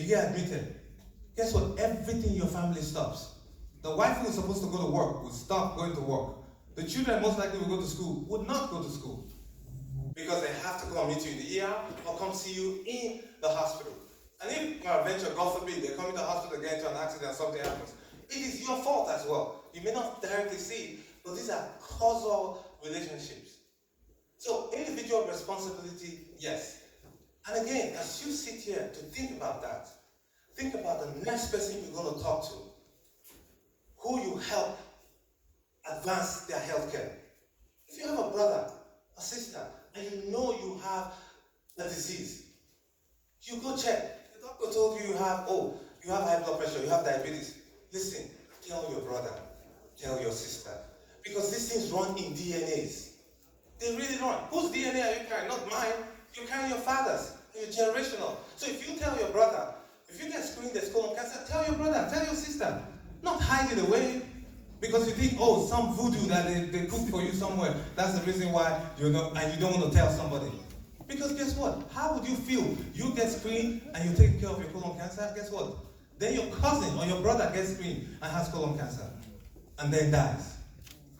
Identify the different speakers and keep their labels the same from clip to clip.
Speaker 1: you get admitted, guess what? Everything in your family stops. The wife who was supposed to go to work will stop going to work. The children most likely will go to school, would not go to school. Because they have to come meet you in the ER or come see you in the hospital. And if peradventure, God forbid, they come into the hospital again to an accident and something happens, it is your fault as well. You may not directly see it, but these are causal relationships. So individual responsibility, yes. And again, as you sit here to think about that, think about the next person you're going to talk to, who you help advance their healthcare. If you have a brother, a sister, and you know you have a disease, you go check. The doctor told you you have high blood pressure, you have diabetes. Listen, tell your brother, tell your sister. Because these things run in DNAs. They really run. Whose DNA are you carrying? Not mine. You're carrying your father's. You're generational. So if you tell your brother, if you get screened as colon cancer, tell your brother, tell your sister. Not hide it away. Because you think, some voodoo that they cook for you somewhere, that's the reason why and you don't want to tell somebody. Because guess what? How would you feel? You get screened and you take care of your colon cancer, guess what? Then your cousin or your brother gets screened and has colon cancer and then dies.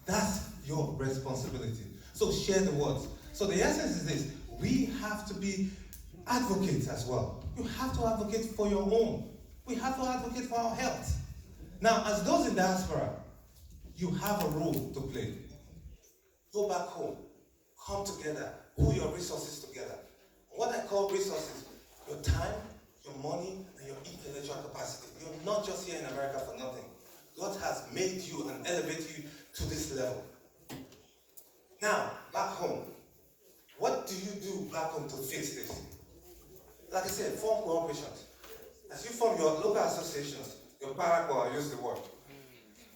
Speaker 1: That's your responsibility. So share the words. So the essence is this: we have to be advocates as well. You have to advocate for your own. We have to advocate for our health. Now, as those in diaspora, you have a role to play. Go back home, come together, pull your resources together. What I call resources, your time, your money, and your intellectual capacity. You're not just here in America for nothing. God has made you and elevated you to this level. Now, back home, what do you do back home to fix this? Like I said, form cooperations. As you form your local associations, your paraco, I use the word.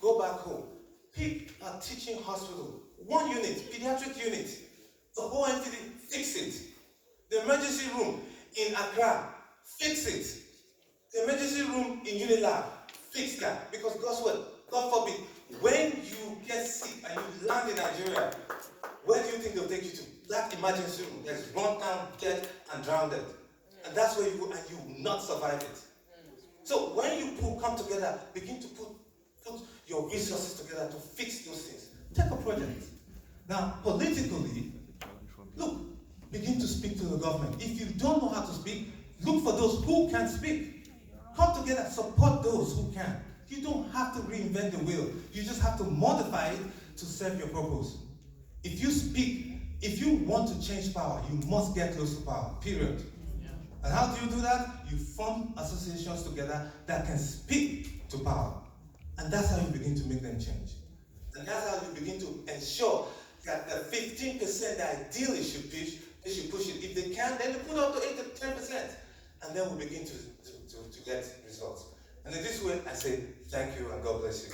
Speaker 1: Go back home. Pick a teaching hospital, one unit, pediatric unit, the whole entity, fix it. The emergency room in Accra, fix it. The emergency room in Unilab, fix that. Because guess what? God forbid, when you get sick and you land in Nigeria, where do you think they'll take you to? That emergency room. There's run down, dead, and drowned. And that's where you go, and you will not survive it. So when you come together, begin to put your resources together to fix those things. Take a project. Now, politically, look, begin to speak to the government. If you don't know how to speak, look for those who can speak. Come together, support those who can. You don't have to reinvent the wheel. You just have to modify it to serve your purpose. If you speak, if you want to change power, you must get close to power, period. And how do you do that? You form associations together that can speak to power. And that's how you begin to make them change. And that's how you begin to ensure that the 15% that ideally should push, they should push it. If they can, then they put up to 8 to 10%. And then we begin to get results. And in this way, I say thank you and God bless you.